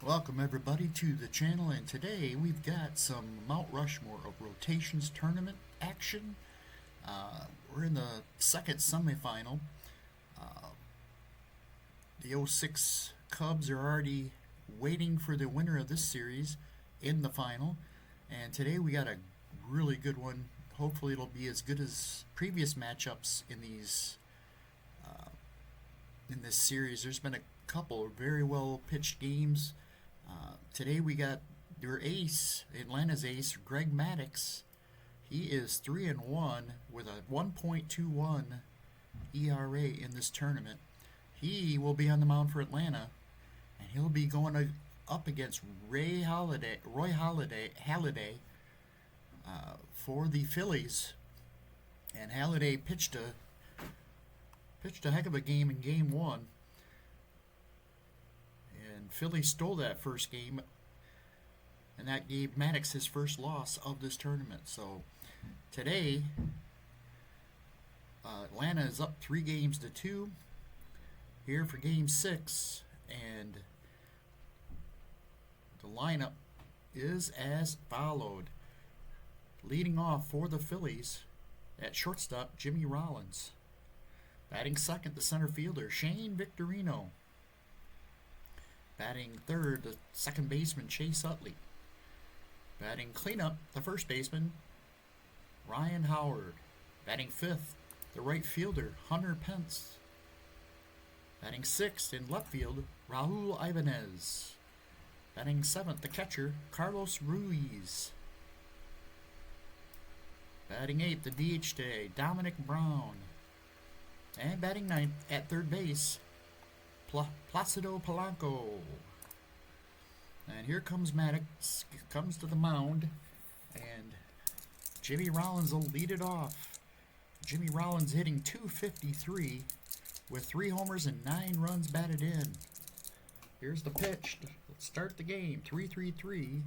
Welcome everybody to the channel, and today we've got some Mount Rushmore of Rotations tournament action. We're in the second semifinal. The '06 Cubs are already waiting for the winner of this series in the final, and today we got a really good one. Hopefully it'll be as good as previous matchups in this series. There's been a couple of very well pitched games. Today we got their ace, Atlanta's ace, Greg Maddux. He is 3-1 with a 1.21 ERA in this tournament. He will be on the mound for Atlanta, and he'll be going up against Roy Halladay for the Phillies. And Halladay pitched a heck of a game in Game 1. And Philly stole that first game, and that gave Maddux his first loss of this tournament. So today, Atlanta is up 3-2 here for Game 6, and the lineup is as followed. Leading off for the Phillies at shortstop, Jimmy Rollins. Batting second, the center fielder, Shane Victorino. Batting third, the second baseman, Chase Utley. Batting cleanup, the first baseman, Ryan Howard. Batting fifth, the right fielder, Hunter Pence. Batting sixth in left field, Raul Ibanez. Batting seventh, the catcher, Carlos Ruiz. Batting eighth, the DH today, Dominic Brown. And batting ninth at third base, Placido Polanco. And here comes Maddux, comes to the mound, and Jimmy Rollins will lead it off. Jimmy Rollins hitting .253 with 3 homers and 9 runs batted in. Here's the pitch. Let's start the game. 3-3-3.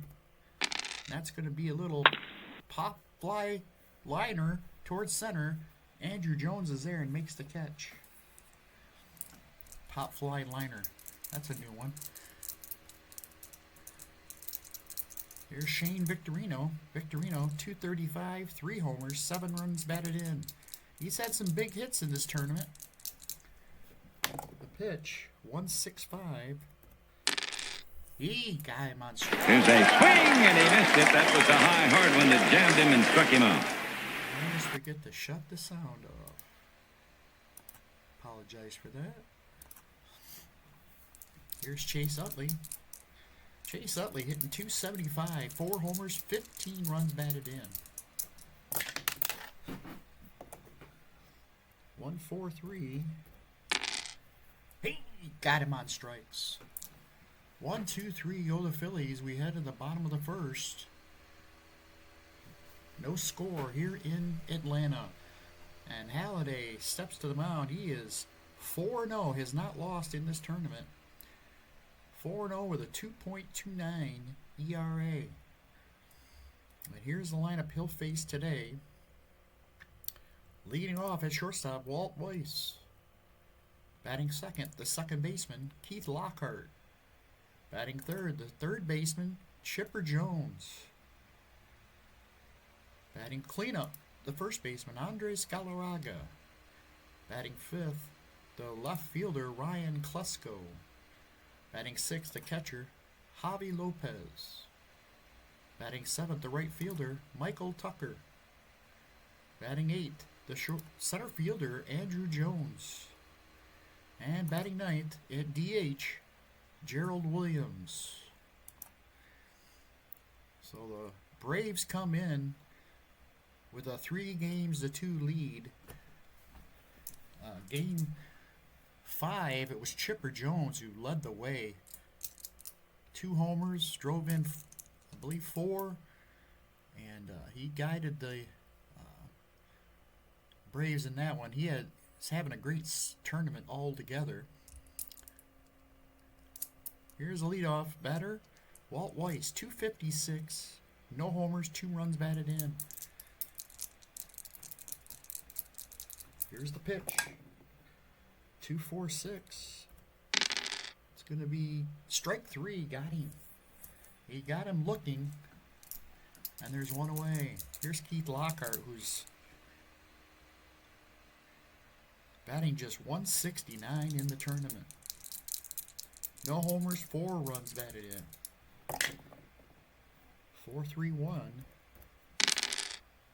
That's going to be a little pop fly liner towards center. Andrew Jones is there and makes the catch. Pop fly liner. That's a new one. Here's Shane Victorino. Victorino, .235, 3 homers, 7 runs batted in. He's had some big hits in this tournament. The pitch, 165. He got him on strike. Here's a swing, and he missed it. That was a high, hard one that jammed him and struck him out. I always forget to shut the sound off. Apologize for that. Here's Chase Utley. Chase Utley hitting .275, 4 homers, 15 runs batted in. 1-4-3. Hey, got him on strikes. 1-2-3 go the Phillies. We head to the bottom of the first. No score here in Atlanta. And Halladay steps to the mound. He is 4-0. Has not lost in this tournament. 4-0 with a 2.29 ERA. And here's the lineup he'll face today. Leading off at shortstop, Walt Weiss. Batting second, the second baseman, Keith Lockhart. Batting third, the third baseman, Chipper Jones. Batting cleanup, the first baseman, Andres Galarraga. Batting fifth, the left fielder, Ryan Klesko. Batting sixth, the catcher, Javi Lopez. Batting seventh, the right fielder, Michael Tucker. Batting eighth, the center fielder, Andrew Jones. And batting ninth at DH, Gerald Williams. So the Braves come in with a 3-2 lead. Game 5, it was Chipper Jones who led the way. 2 homers, drove in, I believe, 4, and he guided the Braves in that one. He's having a great tournament altogether. Here's the leadoff batter, Walt Weiss, .256, no homers, 2 runs batted in. Here's the pitch. 2-4-6. It's It's going to be strike 3. Got him. He got him looking. And there's one away. Here's Keith Lockhart, who's batting just 169 in the tournament. No homers, 4 runs batted in. 4-3-1.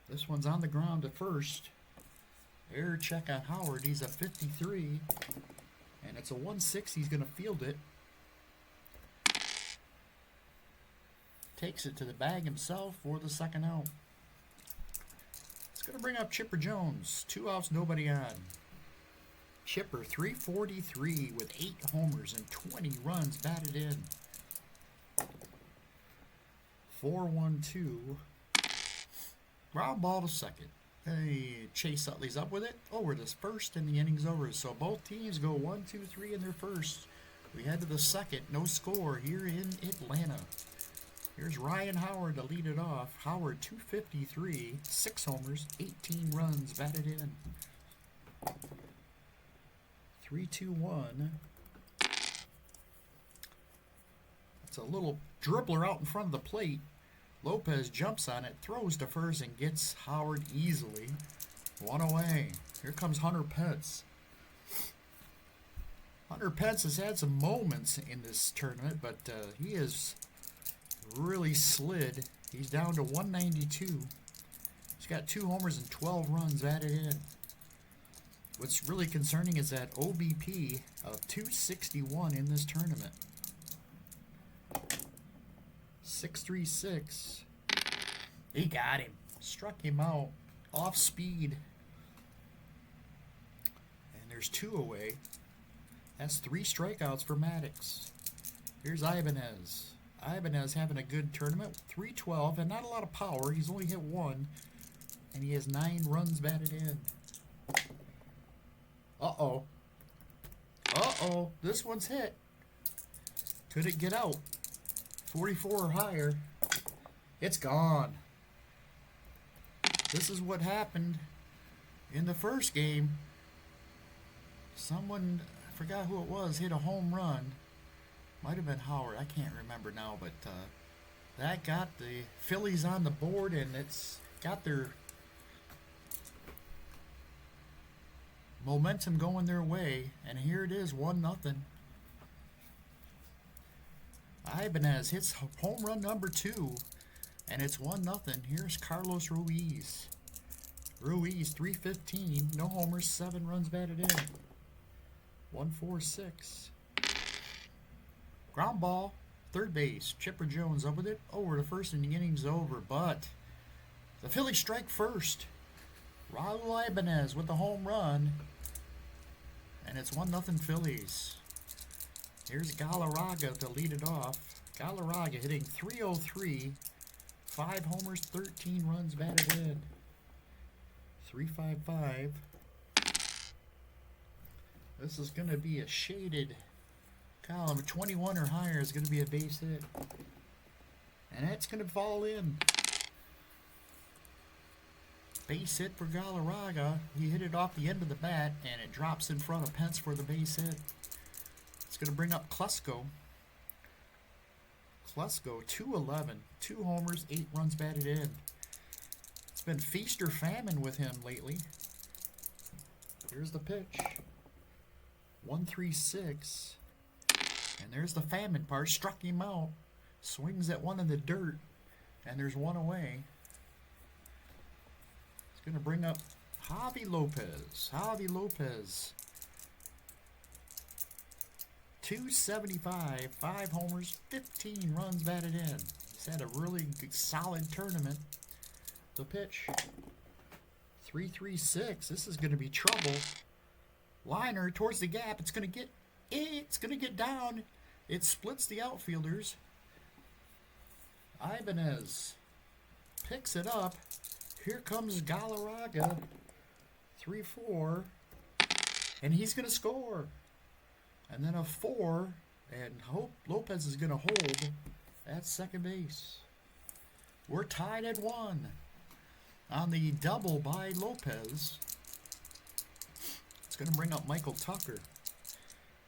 This one's on the ground at first. Error check on Howard. He's a 53. And it's a 1-6. He's going to field it. Takes it to the bag himself for the second out. It's going to bring up Chipper Jones. 2 outs, nobody on. Chipper, 343 with 8 homers and 20 runs batted in. 4-1-2. Ground ball to second. Hey, Chase Utley's up with it. Over to first, and the inning's over. So both teams go 1-2-3 in their first. We head to the second. No score here in Atlanta. Here's Ryan Howard to lead it off. Howard, 253, 6 homers, 18 runs batted in. 3-2-1. It's a little dribbler out in front of the plate. Lopez jumps on it, throws to first, and gets Howard easily. 1 away. Here comes Hunter Pence. Hunter Pence has had some moments in this tournament, but he has really slid. He's down to 192. He's got 2 homers and 12 runs batted in. What's really concerning is that OBP of 261 in this tournament. 6-3-6. He got him. Struck him out. Off speed. And there's 2 away. That's 3 strikeouts for Maddux. Here's Ibanez. Ibanez having a good tournament. 312 and not a lot of power. He's only hit 1. And he has 9 runs batted in. Uh-oh. Uh-oh. This one's hit. Could it get out? 44 or higher. It's gone. This is what happened in the first game. Someone, I forgot who it was, hit a home run. Might have been Howard. I can't remember now, but that got the Phillies on the board, and it's got their momentum going their way. And here it is, 1-0. Ibanez hits home run number 2, and it's 1-0. Here's Carlos Ruiz. Ruiz, 315, no homers, 7 runs batted in. 1-4-6. Ground ball, third base. Chipper Jones up with it. Over to first, and the inning's over. But the Phillies strike first. Raul Ibanez with the home run, and it's 1-0 Phillies. Here's Galarraga to lead it off. Galarraga hitting 303, 5 homers, 13 runs batted in. 3-5-5. This is going to be a shaded column. 21 or higher is going to be a base hit. And that's going to fall in. Base hit for Galarraga. He hit it off the end of the bat, and it drops in front of Pence for the base hit. It's going to bring up Klesko. Klesko, 211, 2 homers, 8 runs batted in. It's been feast or famine with him lately. Here's the pitch. 1-3-6. And there's the famine part. Struck him out. Swings at one in the dirt. And there's 1 away. It's going to bring up Javi Lopez. Javi Lopez. 275, 5 homers, 15 runs batted in. He's had a really good, solid tournament. The pitch. 3-3-6. This is going to be trouble. Liner towards the gap. It's going to get down. It splits the outfielders. Ibanez picks it up. Here comes Galarraga. 3-4. And he's going to score. And then a 4. And Lopez is going to hold at second base. We're tied at 1. On the double by Lopez. It's going to bring up Michael Tucker.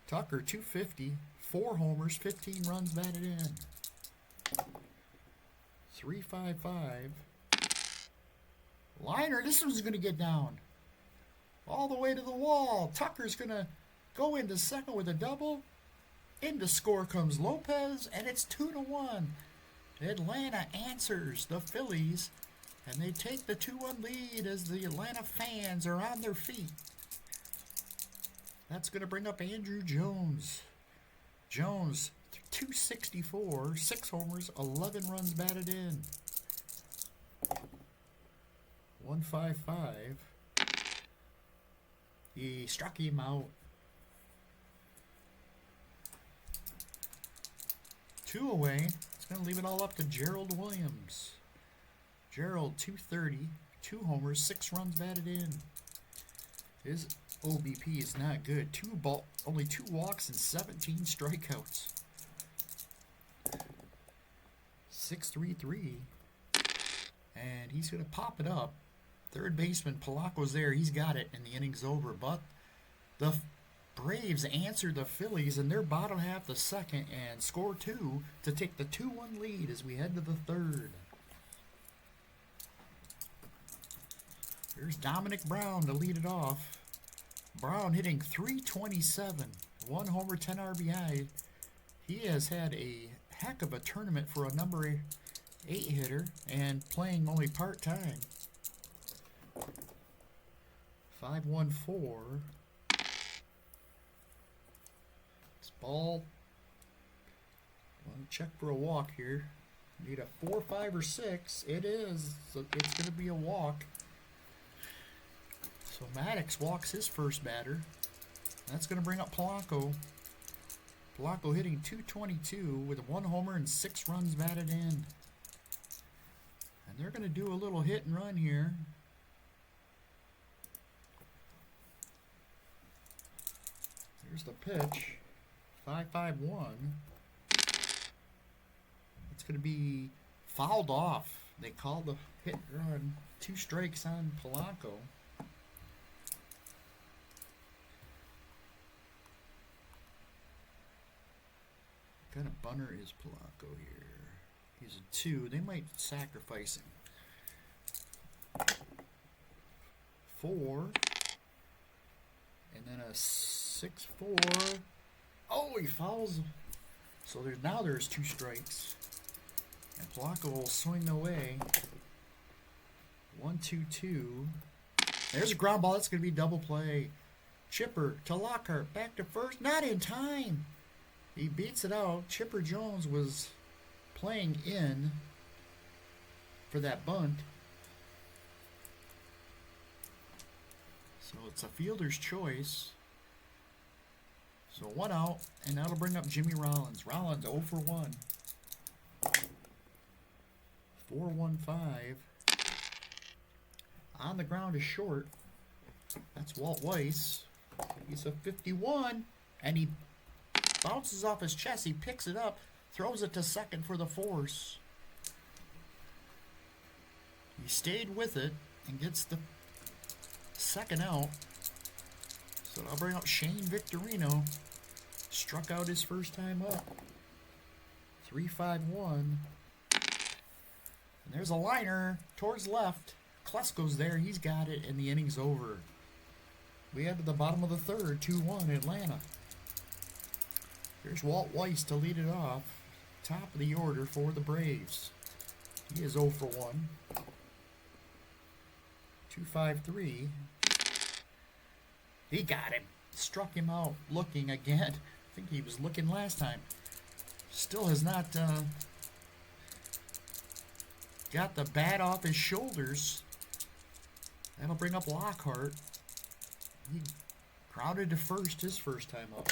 Tucker, 250, 4 homers, 15 runs batted in. 3-5-5. Liner, this one's going to get down. All the way to the wall. Tucker's going to go into second with a double. Into score comes Lopez, and it's 2-1. Atlanta answers the Phillies, and they take the 2-1 lead as the Atlanta fans are on their feet. That's going to bring up Andrew Jones. Jones, 264, 6 homers, 11 runs batted in. 1-5-5. He struck him out. 2 away. It's going to leave it all up to Gerald Williams. Gerald, 230, 2 homers, 6 runs batted in. His OBP is not good. Only 2 walks and 17 strikeouts. 6-3-3. And he's going to pop it up. Third baseman Polanco's there. He's got it, and the inning's over. But the Braves answer the Phillies in their bottom half the second and score 2 to take the 2-1 lead as we head to the third. Here's Dominic Brown to lead it off. Brown hitting .327, 1 homer, 10 RBI. He has had a heck of a tournament for a number 8 hitter and playing only part-time. 5-1-4. This ball. Want to check for a walk here. Need a 4, 5, or 6. It is. So it's going to be a walk. So Maddux walks his first batter. That's going to bring up Polanco. Polanco hitting .222 with 1 homer and 6 runs batted in. And they're going to do a little hit and run here. Here's the pitch. 5-5-1. It's going to be fouled off. They call the hit and run. 2 strikes on Polanco. What kind of bunter is Polanco here? He's a 2. They might sacrifice him. 4. And then a 6-4. Oh, he fouls. So there's 2 strikes. And Polanco will swing away. 1-2-2. There's a ground ball. That's going to be double play. Chipper to Lockhart. Back to first. Not in time. He beats it out. Chipper Jones was playing in for that bunt. So it's a fielder's choice. So 1 out, and that'll bring up Jimmy Rollins. Rollins 0 for 1. 4-1-5. On the ground is short. That's Walt Weiss. He's a 51, and he bounces off his chest. He picks it up, throws it to second for the force. He stayed with it and gets the second out. So I'll bring up Shane Victorino. Struck out his first time up. 3-5-1. And there's a liner towards left. Klesko's there. He's got it, and the inning's over. We head to the bottom of the third. 2-1 Atlanta. Here's Walt Weiss to lead it off. Top of the order for the Braves. He is 0 for 1. 2-5-3. He got him. Struck him out looking again. I think he was looking last time. Still has not got the bat off his shoulders. That'll bring up Lockhart. He crowded to first his first time up.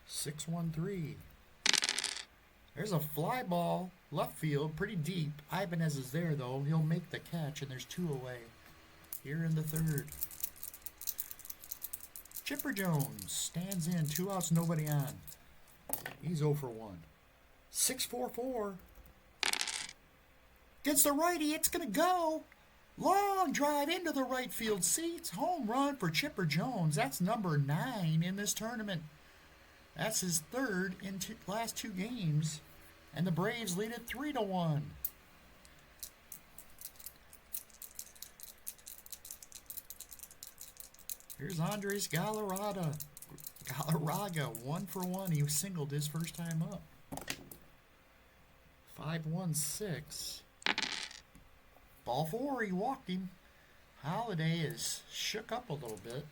6-1-3. There's a fly ball left field, pretty deep. Ibanez is there though. He'll make the catch, and there's 2 away. Here in the third. Chipper Jones stands in. 2 outs, nobody on. He's 0 for 1. 6-4-4. Gets the righty. It's going to go. Long drive into the right field seats. Home run for Chipper Jones. That's number 9 in this tournament. That's his third in last 2 games. And the Braves lead it 3-1. Here's Andres Galarraga. 1-for-1. He singled his first time up. 5-1-6. Ball 4. He walked him. Halladay is shook up a little bit.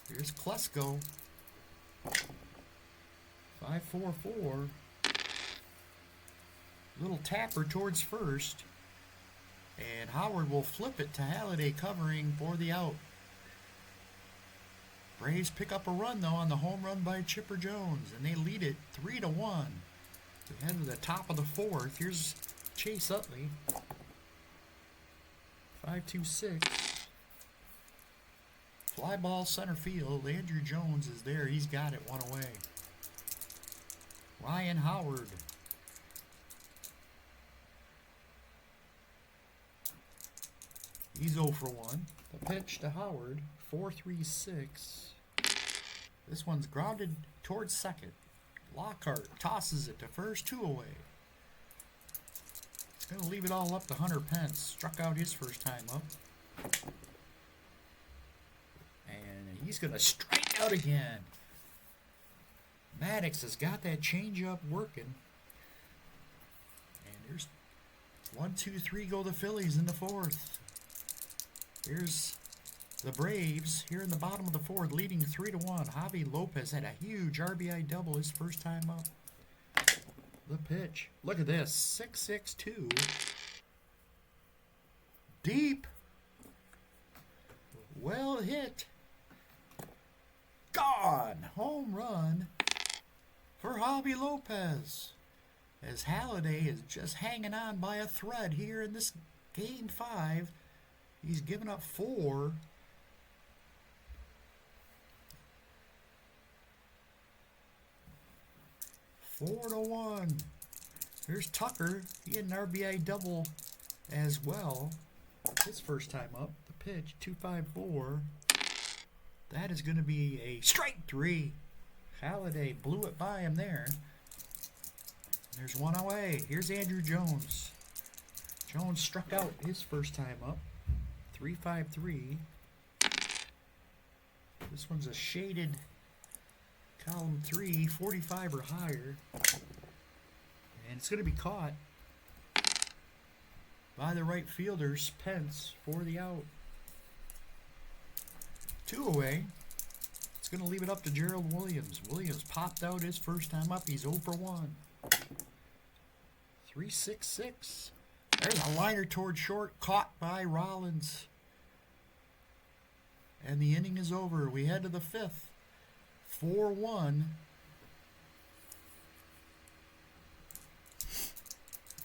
Here's Klesko. 5-4-4. Little tapper towards first. And Howard will flip it to Halladay covering for the out. Braves pick up a run, though, on the home run by Chipper Jones. And they lead it 3-1. We head to the top of the 4th. Here's Chase Utley. 5-2-6. Fly ball center field. Andrew Jones is there. He's got it 1 away. Ryan Howard. He's 0 for 1. The pitch to Howard. 4-3-6. This one's grounded towards second. Lockhart tosses it to first. 2 away. He's going to leave it all up to Hunter Pence. Struck out his first time up. And he's going to strike out again. Maddux has got that changeup working. And there's 1, 2, 3 go the Phillies in the 4th. Here's the Braves here in the bottom of the 4th, leading 3-1. Javi Lopez had a huge RBI double his first time up. The pitch. Look at this. 6-6-2. Deep. Well hit. Gone. Home run for Javi Lopez. As Halladay is just hanging on by a thread here in this game 5. He's given up 4. Four to 1. Here's Tucker. He had an RBI double as well. His first time up. The pitch, 2-5-4. That is going to be a strike 3. Halladay blew it by him there. There's 1 away. Here's Andrew Jones. Jones struck out his first time up. 3-5-3. This one's a shaded column 3, 45 or higher. And it's going to be caught by the right fielders, Pence, for the out. 2 away. It's going to leave it up to Gerald Williams. Williams popped out his first time up. He's 0 for 1. 3-6-6. There's a liner toward short, caught by Rollins. And the inning is over. We head to the 5th. 4-1.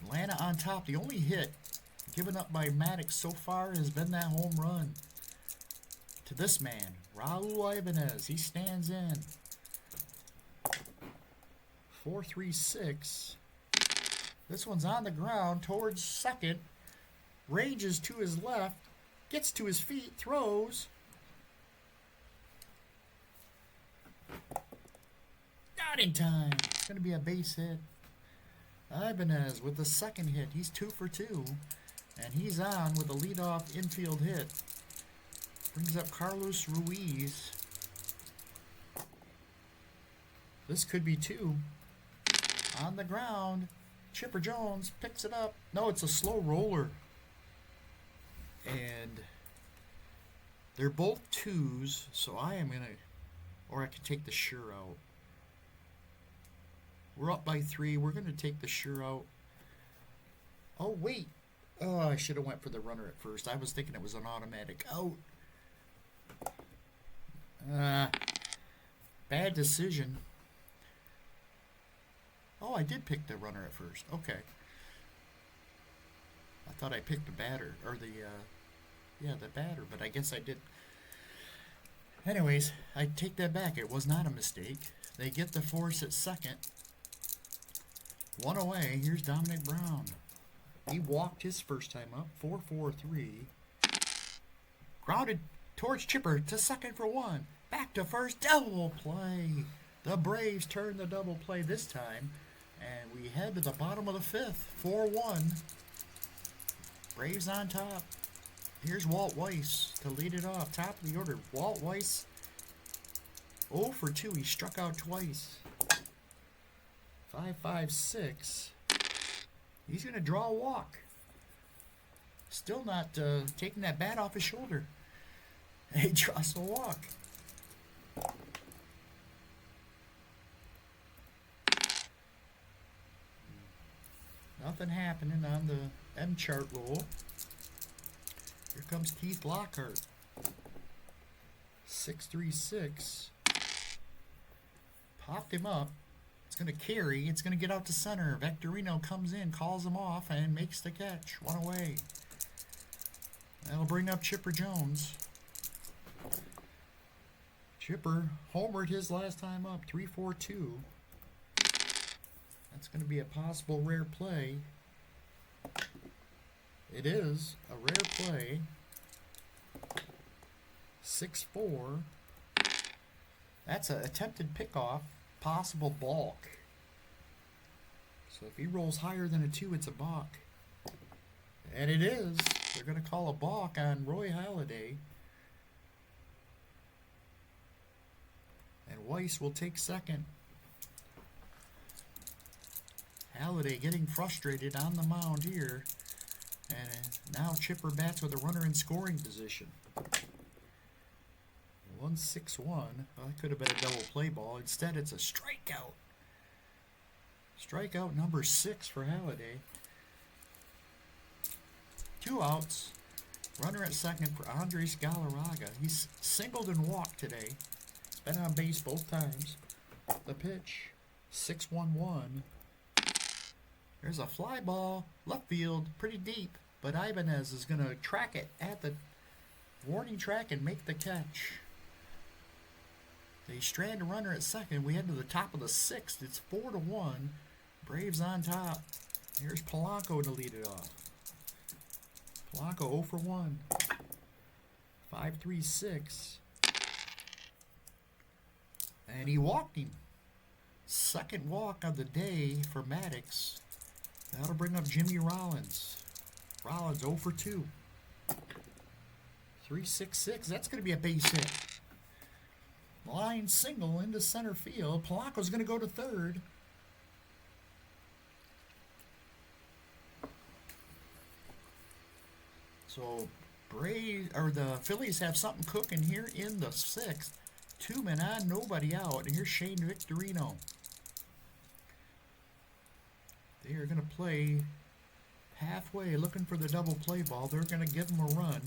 Atlanta on top. The only hit given up by Maddux so far has been that home run to this man, Raul Ibanez. He stands in. 4-3-6. This one's on the ground towards second. Ranges to his left. Gets to his feet. Throws. Not in time. It's going to be a base hit. Ibanez with the second hit. He's 2 for 2. And he's on with a leadoff infield hit. Brings up Carlos Ruiz. This could be 2. On the ground. Chipper Jones picks it up. No, it's a slow roller. And they're both 2s, so I am going to, or I could take the sure out. We're up by 3. We're going to take the sure out. Oh, wait. Oh, I should have went for the runner at first. I was thinking it was an automatic out. Bad decision. Oh, I did pick the runner at first. Okay. I thought I picked the batter, or the batter, but I guess I did. Anyways, I take that back. It was not a mistake. They get the force at second. 1 away. Here's Dominic Brown. He walked his first time up. 4-4-3. Grounded towards Chipper to second for 1. Back to first, double play. The Braves turn the double play this time, and we head to the bottom of the fifth, 4-1. Braves on top. Here's Walt Weiss to lead it off, top of the order. Walt Weiss, 0 for 2. He struck out twice. 5-5-6. He's going to draw a walk. Still not taking that bat off his shoulder. He draws a walk. Nothing happening on the M chart roll. Here comes Keith Lockhart. 6-3-6. Popped him up. It's going to carry. It's going to get out to center. Victorino comes in, calls him off, and makes the catch. One away. That'll bring up Chipper Jones. Chipper homered his last time up. 3-4-2. That's going to be a possible rare play. It is a rare play. 6-4. That's an attempted pickoff. Possible balk. So if he rolls higher than a 2, it's a balk. And it is. They're going to call a balk on Roy Halladay. And Weiss will take second. Halladay getting frustrated on the mound here. And now Chipper bats with a runner in scoring position. 1-6-1. Well, that could have been a double play ball. Instead, it's a strikeout. Strikeout number 6 for Halladay. 2 outs. Runner at second for Andres Galarraga. He's singled and walked today. He's been on base both times. The pitch. 6-1-1. There's a fly ball. Left field. Pretty deep. But Ibanez is going to track it at the warning track and make the catch. They strand a runner at second. We head to the top of the 6th. It's 4-1. Braves on top. Here's Polanco to lead it off. Polanco 0 for 1. 5-3-6. And he walked him. Second walk of the day for Maddux. That'll bring up Jimmy Rollins. Rollins 0 for 2. 3-6-6. That's going to be a base hit. Line single into center field. Polanco's going to go to third. So the Phillies have something cooking here in the 6th. 2 men on, nobody out. And here's Shane Victorino. They are going to play halfway, looking for the double play ball. They're going to give him a run.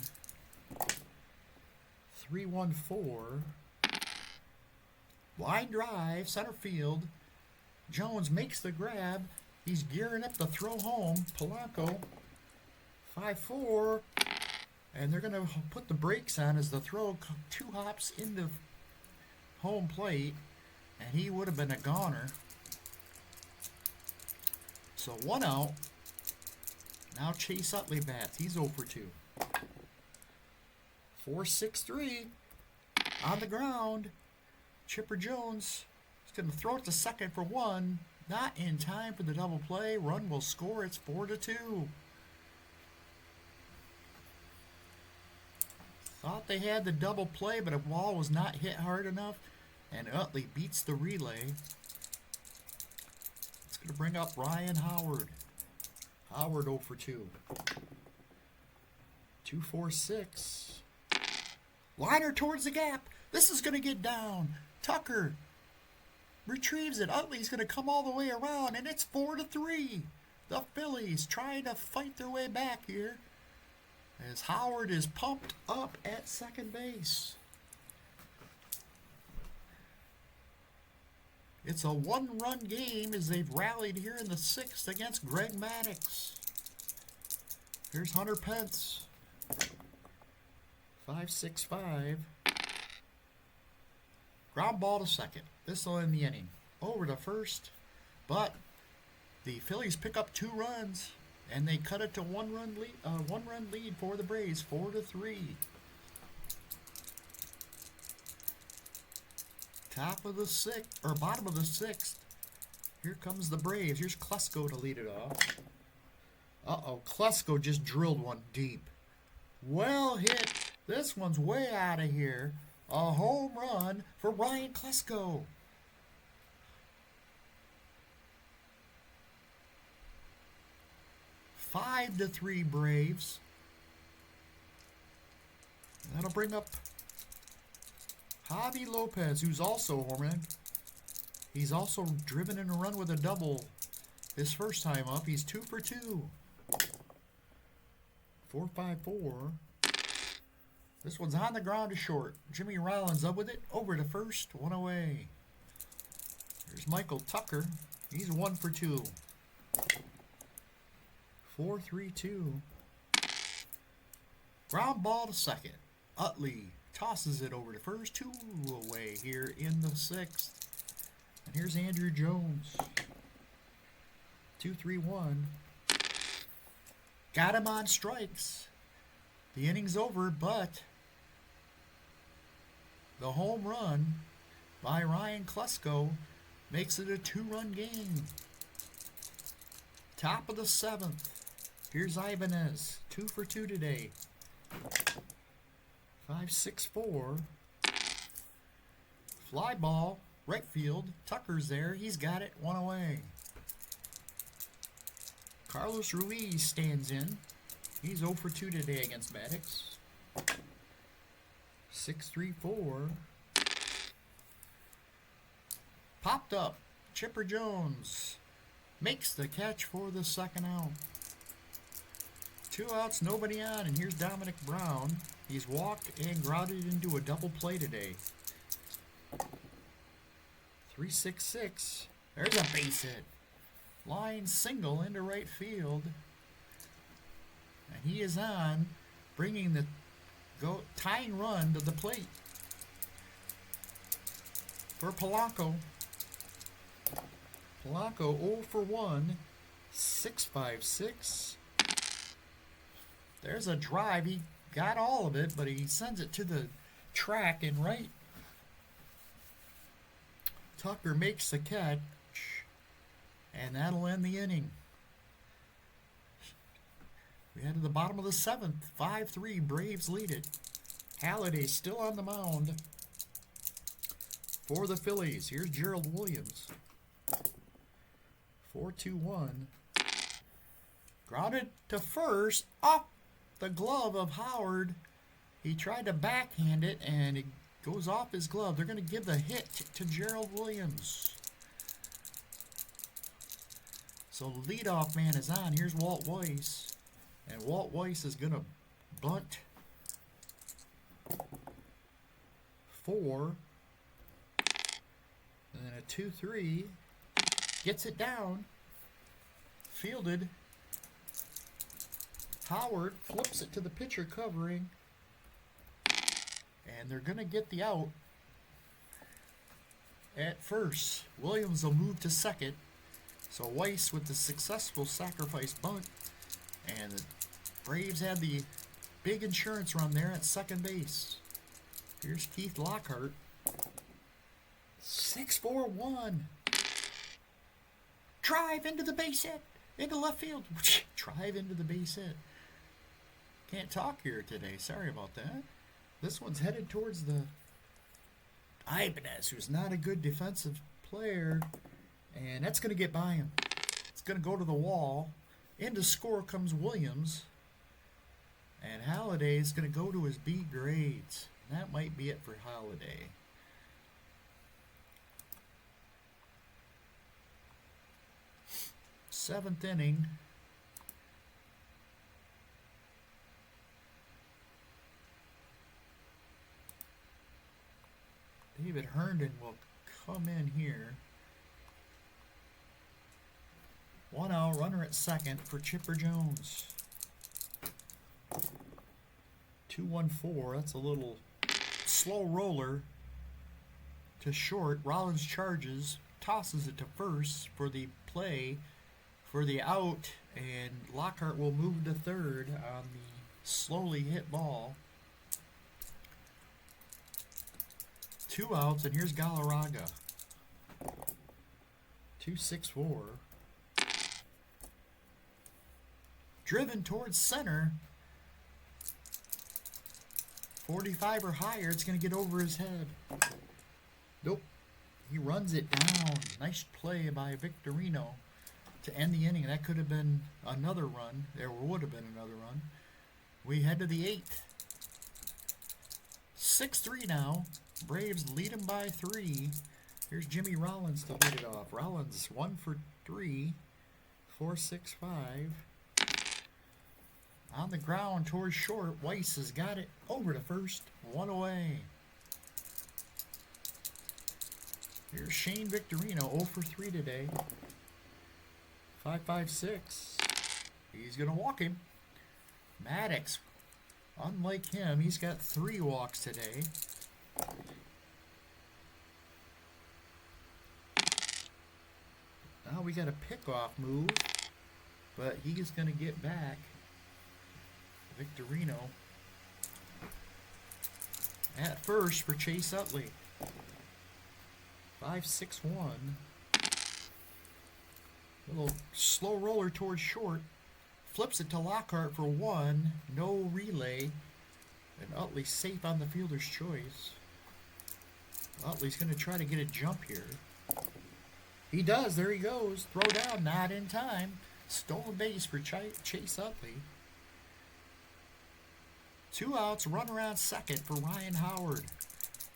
3-1-4. Line drive, center field. Jones makes the grab. He's gearing up to throw home. Polanco, 5-4. And they're going to put the brakes on as the throw 2 hops into home plate. And he would have been a goner. So 1 out. Now Chase Utley bats. He's 0 for 2. 4-6-3. On the ground. Chipper Jones is going to throw it to second for 1. Not in time for the double play. Run will score. It's 4-2. Thought they had the double play, but a ball was not hit hard enough. And Utley beats the relay. It's going to bring up Ryan Howard. Howard 0 for 2. 2-4-6. Liner towards the gap. This is going to get down. Tucker retrieves it. Utley's going to come all the way around, and it's 4-3. The Phillies trying to fight their way back here as Howard is pumped up at second base. It's a 1-run game as they've rallied here in the 6th against Greg Maddux. Here's Hunter Pence. 5-6-5. Ground ball to second. This will end the inning. Over to first. But the Phillies pick up 2 runs. And they cut it to 1-run lead for the Braves. 4-3. Top of the sixth, or bottom of the sixth. Here comes the Braves. Here's Klesko to lead it off. Uh-oh, Klesko just drilled one deep. Well hit. This one's way out of here. A home run for Ryan Klesko. Five to 3 Braves. That'll bring up Javi Lopez, who's also a home run. He's also driven in a run with a double his first time up. He's 2 for 2. 4-5-4. This one's on the ground to short. Jimmy Rollins up with it. Over to first. One away. Here's Michael Tucker. He's 1 for 2. 4-3-2. Ground ball to second. Utley tosses it over to first. 2 away here in the sixth. And here's Andrew Jones. 2-3-1. Got him on strikes. The inning's over, but the home run by Ryan Klesko makes it a 2-run game. Top of the seventh. Here's Ibanez. 2 for 2 today. 5-6-4. Fly ball. Right field. Tucker's there. He's got it. 1 away. Carlos Ruiz stands in. He's 0 for 2 today against Maddux. 6-3-4. Popped up. Chipper Jones makes the catch for the second out. 2 outs, nobody on, and here's Dominic Brown. He's walked and grounded into a double play today. 3-6-6. There's a base hit. Line single into right field. And he is on, bringing the tying run to the plate for Polanco. Polanco 0 for 1. 6-5-6. There's a drive. He got all of it, but he sends it to the track and right. Tucker makes the catch, and that'll end the inning. We head to the bottom of the seventh. 5-3, Braves lead it. Halladay still on the mound for the Phillies. Here's Gerald Williams. 4-2-1. Grounded to first. Off the glove of Howard. He tried to backhand it, and it goes off his glove. They're going to give the hit to Gerald Williams. So the leadoff man is on. Here's Walt Weiss. And Walt Weiss is going to bunt 4. And then a 2-3. Gets it down. Fielded. Howard flips it to the pitcher covering. And they're going to get the out at first. Williams will move to second. So Weiss with the successful sacrifice bunt. And the Braves had the big insurance run there at second base. Here's Keith Lockhart. 6-4-1. Drive into the base hit. Into left field. Drive into the base hit. Can't talk here today. Sorry about that. This one's headed towards the Ibanez, who's not a good defensive player. And that's going to get by him. It's going to go to the wall. Into score comes Williams. And Halladay is going to go to his B grades. And that might be it for Halladay. Seventh inning. David Herndon will come in here. 1 out, runner at second for Chipper Jones. 2-1-4. That's a little slow roller to short. Rollins charges, tosses it to first for the play, for the out, and Lockhart will move to third on the slowly hit ball. 2 outs, and here's Galarraga. 2-6-4. Driven towards center. 45 or higher. It's going to get over his head. Nope. He runs it down. Nice play by Victorino to end the inning. That could have been another run. There would have been another run. We head to the 8th. 6-3 now. Braves lead them by 3. Here's Jimmy Rollins to lead it off. Rollins 1 for 3. 4-6-5. On the ground towards short. Weiss has got it over to first. 1 away. Here's Shane Victorino, 0 for 3 today. 5-5-6. He's going to walk him. Maddux, unlike him, he's got 3 walks today. Now we got a pickoff move, but he's going to get back. Victorino at first for Chase Utley. 5-6-1. Little slow roller towards short. Flips it to Lockhart for 1. No relay. And Utley's safe on the fielder's choice. Utley's going to try to get a jump here. He does. There he goes. Throw down. Not in time. Stolen base for Chase Utley. 2 outs. Run around second for Ryan Howard.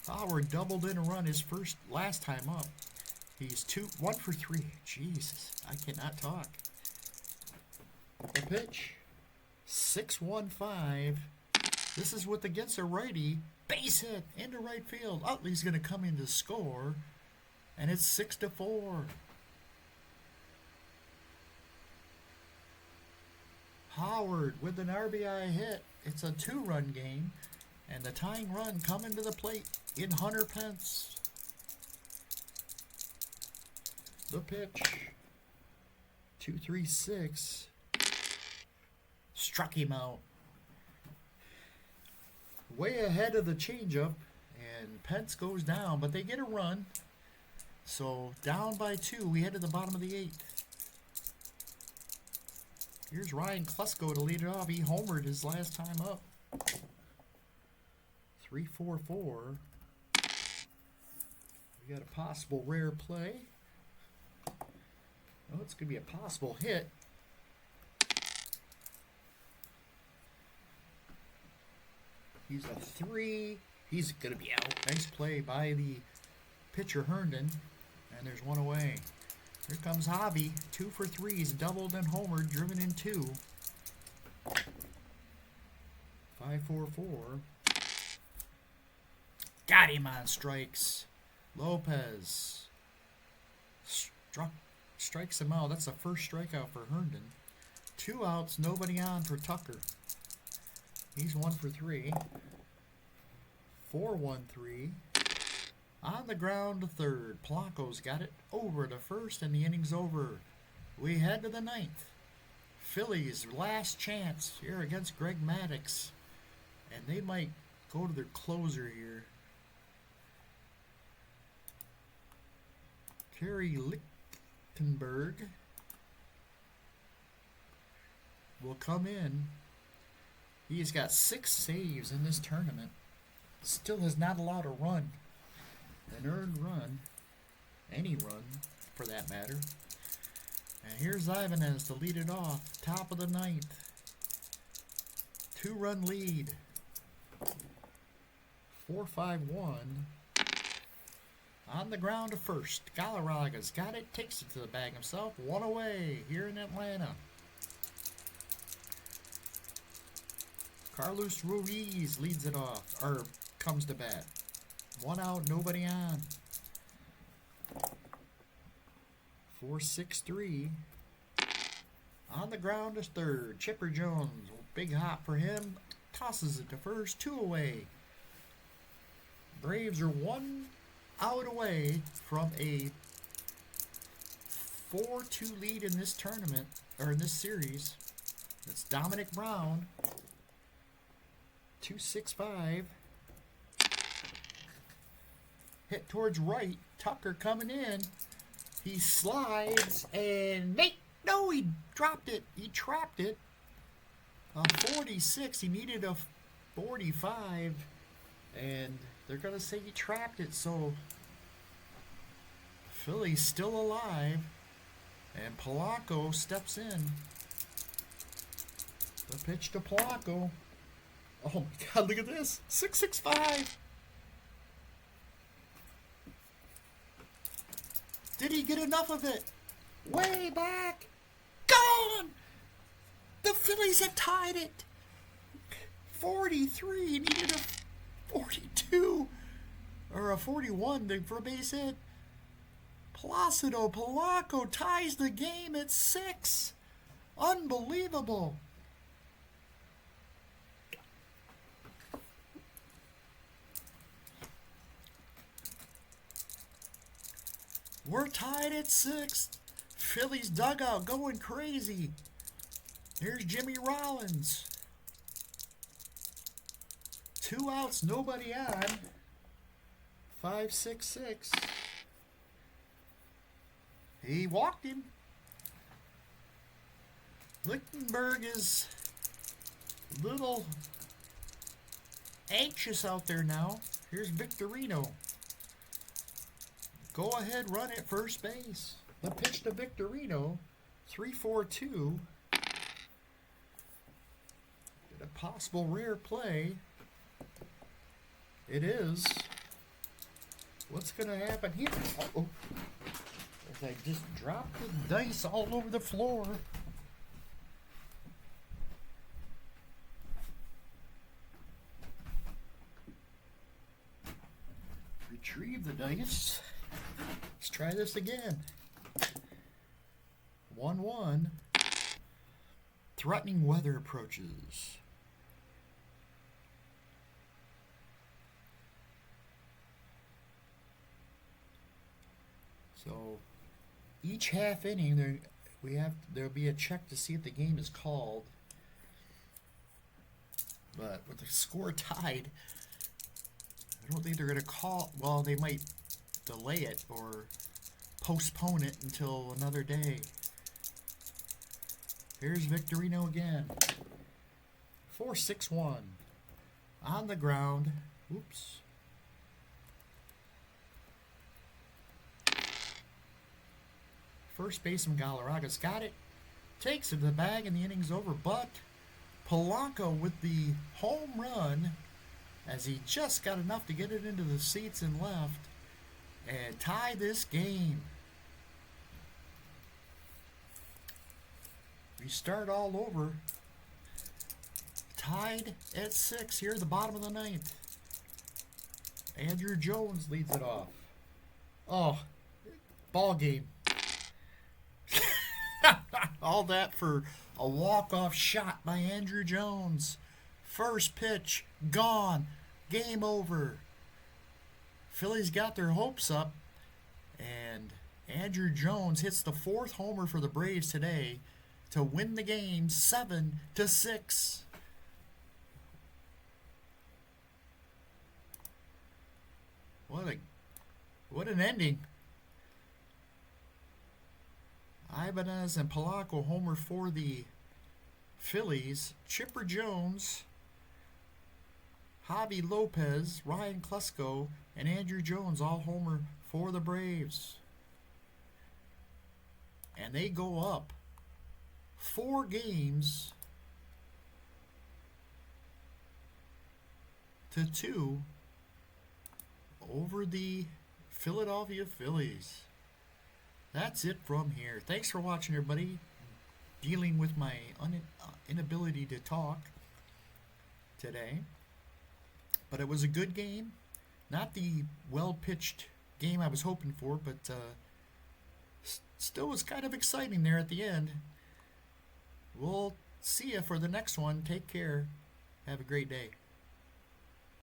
Howard doubled in a run his last time up. He's 1 for 3. Jesus, I cannot talk. The pitch. 6-1-5. This is with against a righty. Base hit into right field. Utley's going to come in to score. And it's 6-4. Howard with an RBI hit. It's a 2-run game. And the tying run coming to the plate in Hunter Pence. The pitch. 2-3-6. Struck him out. Way ahead of the changeup. And Pence goes down, but they get a run. So down by 2. We head to the bottom of the 8th. Here's Ryan Klesko to lead it off. He homered his last time up. 3-4-4. We got a possible rare play. Oh, it's going to be a possible hit. He's a 3. He's going to be out. Nice play by the pitcher Herndon. And there's 1 away. Here comes Javi. 2 for 3. He's doubled and homered, driven in 2. 5-4-4. Got him on strikes. Lopez strikes him out. That's the first strikeout for Herndon. 2 outs, nobody on for Tucker. He's 1 for 3. 4-1-3. On the ground to third. Polanco's got it over to first, and the inning's over. We head to the 9th. Phillies' last chance here against Greg Maddux. And they might go to their closer here. Kerry Lichtenberg will come in. He's got 6 saves in this tournament. Still has not allowed a run. An earned run. Any run, for that matter. And here's Ibanez to lead it off. Top of the 9th. 2-run lead. 4-5-1. On the ground to first. Galarraga's got it. Takes it to the bag himself. 1 away here in Atlanta. Carlos Ruiz leads it off. Or comes to bat. 1 out. Nobody on. 4-6-3. On the ground is third. Chipper Jones. Big hop for him. Tosses it to first. 2 away. Braves are 1 out away from a 4-2 lead in this tournament, or in this series. It's Dominic Brown. 2-6-5. hit towards right. Tucker coming in. He slides and no, he dropped it. He trapped it. A 46. He needed a 45, and they're gonna say he trapped it. So Philly's still alive, and Polanco steps in. The pitch to Polanco. Oh my God! Look at this. 665. Did he get enough of it? Way back. Gone! The Phillies have tied it. 43. He needed a 42. Or a 41 for a base hit. Placido Polanco ties the game at 6. Unbelievable. We're tied at 6. Phillies dugout going crazy. Here's Jimmy Rollins. 2 outs, nobody on. 5-6-6. He walked him. Lichtenberg is a little anxious out there now. Here's Victorino. Go ahead, run at first base. The pitch to Victorino. 3-4-2. A possible rare play. It is. What's going to happen here? Uh-oh. As I just dropped the dice all over the floor. Retrieve the dice. Let's try this again. 1-1. Threatening weather approaches. So each half inning there'll be a check to see if the game is called. But with the score tied, I don't think they're going to call. Well, they might delay it or postpone it until another day. Here's Victorino again. 4-6-1. On the ground. Oops. First baseman Galarraga's got it. Takes it to the bag and the inning's over. But Polanco with the home run, as he just got enough to get it into the seats and left and tie this game. We start all over. Tied at 6 here at the bottom of the 9th. Andrew Jones leads it off. Oh, ball game. All that for a walk-off shot by Andrew Jones. First pitch, gone. Game over. Phillies got their hopes up, and Andrew Jones hits the 4th homer for the Braves today to win the game 7-6. What an ending. Ibanez and Polanco homer for the Phillies. Chipper Jones, Javi Lopez, Ryan Klesko, and Andrew Jones all homer for the Braves. And they go up 4 games to 2 over the Philadelphia Phillies. That's it from here. Thanks for watching, everybody. Dealing with my inability to talk today. But it was a good game. Not the well-pitched game I was hoping for, but still was kind of exciting there at the end. We'll see you for the next one. Take care. Have a great day.